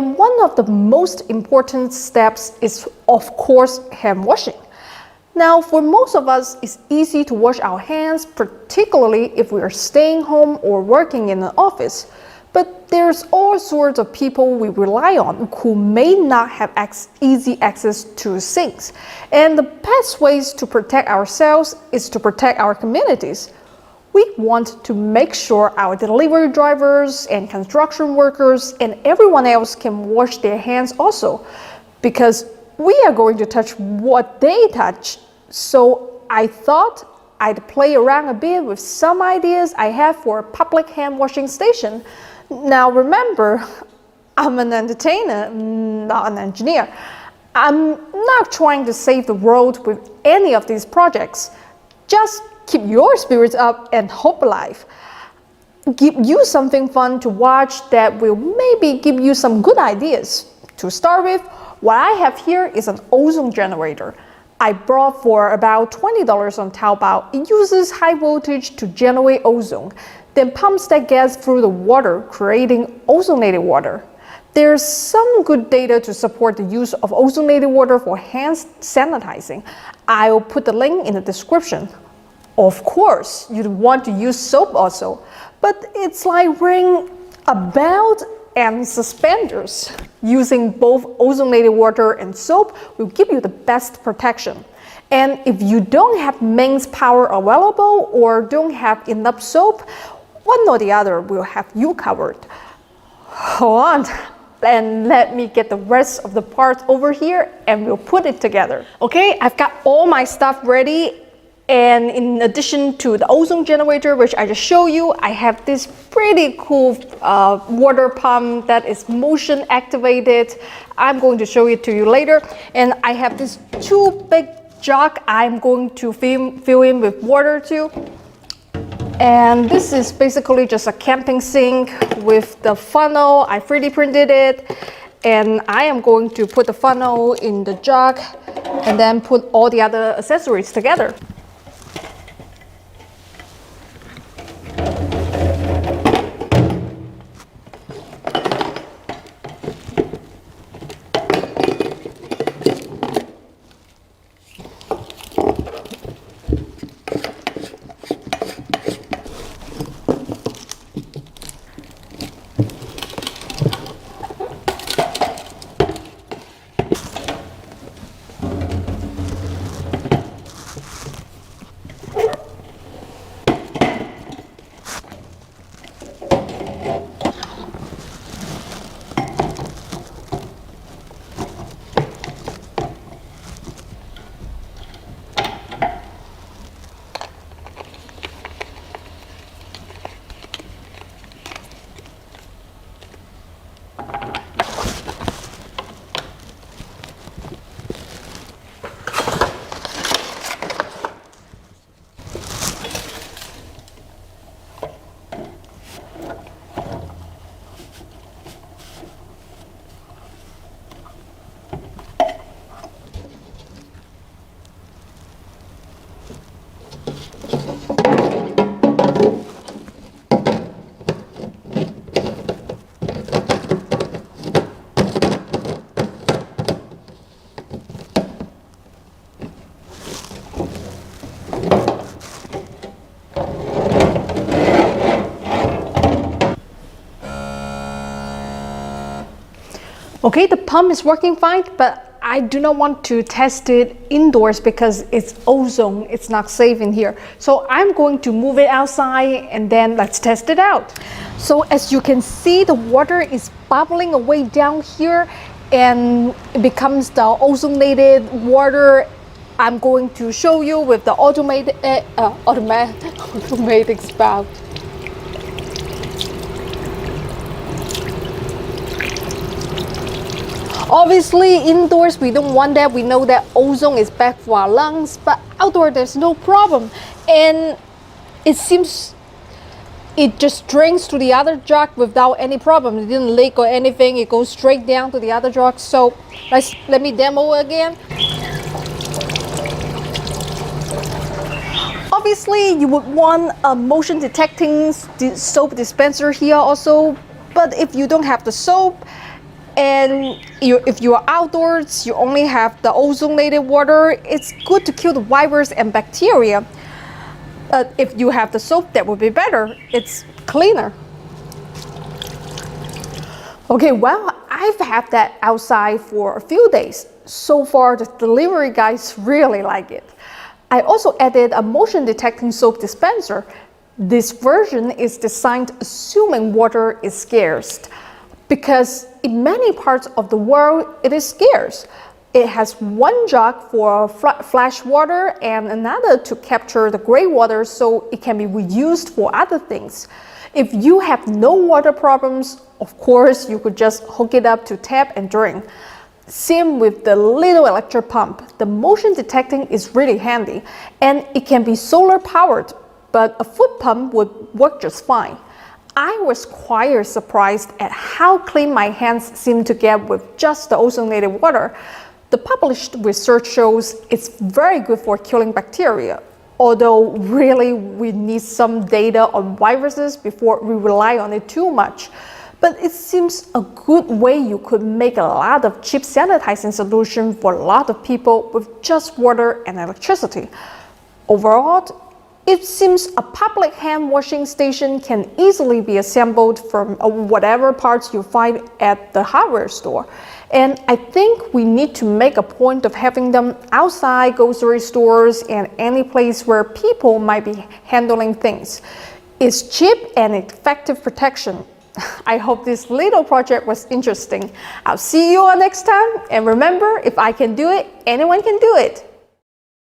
And one of the most important steps is, of course, hand washing. Now, for most of us, it's easy to wash our hands, particularly if we are staying home or working in an office. But there's all sorts of people we rely on who may not have easy access to sinks. And the best ways to protect ourselves is to protect our communities. We want to make sure our delivery drivers and construction workers and everyone else can wash their hands also, because we are going to touch what they touch. So I thought I'd play around a bit with some ideas I have for a public hand washing station. Now remember, I'm an entertainer, not an engineer. I'm not trying to save the world with any of these projects. Just keep your spirits up and hope alive. Give you something fun to watch that will maybe give you some good ideas. To start with, what I have here is an ozone generator. I bought for about $20 on Taobao. It uses high voltage to generate ozone, then pumps that gas through the water, creating ozonated water. There's some good data to support the use of ozonated water for hand sanitizing. I'll put the link in the description. Of course, you'd want to use soap also, but it's like wearing a belt and suspenders. Using both ozonated water and soap will give you the best protection. And if you don't have mains power available or don't have enough soap, one or the other will have you covered. Hold on, and let me get the rest of the parts over here and we'll put it together. Okay, I've got all my stuff ready. And in addition to the ozone generator, which I just showed you, I have this pretty cool water pump that is motion activated. I'm going to show it to you later. And I have this two big jug I'm going to fill in with water too. And this is basically just a camping sink with the funnel. I 3D printed it. And I am going to put the funnel in the jug and then put all the other accessories together. Okay, the pump is working fine, but I do not want to test it indoors because it's ozone, it's not safe in here. So I'm going to move it outside and then let's test it out. So as you can see, the water is bubbling away down here and it becomes the ozonated water. I'm going to show you with the automatic spout. Obviously, indoors we don't want that. We know that ozone is bad for our lungs, but outdoor there's no problem. And it seems it just drains to the other jug without any problem. It didn't leak or anything. It goes straight down to the other jug. So let me demo again. Obviously, you would want a motion detecting soap dispenser here also, but if you don't have the soap, And if you are outdoors, you only have the ozonated water, it's good to kill the virus and bacteria. If you have the soap, that would be better. It's cleaner. Okay, well, I've had that outside for a few days. So far, the delivery guys really like it. I also added a motion detecting soap dispenser. This version is designed assuming water is scarce, because in many parts of the world, it is scarce. It has one jug for flash water and another to capture the gray water so it can be reused for other things. If you have no water problems, of course, you could just hook it up to tap and drink. Same with the little electric pump. The motion detecting is really handy, and it can be solar powered, but a foot pump would work just fine. I was quite surprised at how clean my hands seem to get with just the ozonated water. The published research shows it's very good for killing bacteria, although really we need some data on viruses before we rely on it too much. But it seems a good way you could make a lot of cheap sanitizing solution for a lot of people with just water and electricity. Overall, it seems a public hand washing station can easily be assembled from whatever parts you find at the hardware store. And I think we need to make a point of having them outside grocery stores and any place where people might be handling things. It's cheap and effective protection. I hope this little project was interesting. I'll see you all next time. And remember, if I can do it, anyone can do it.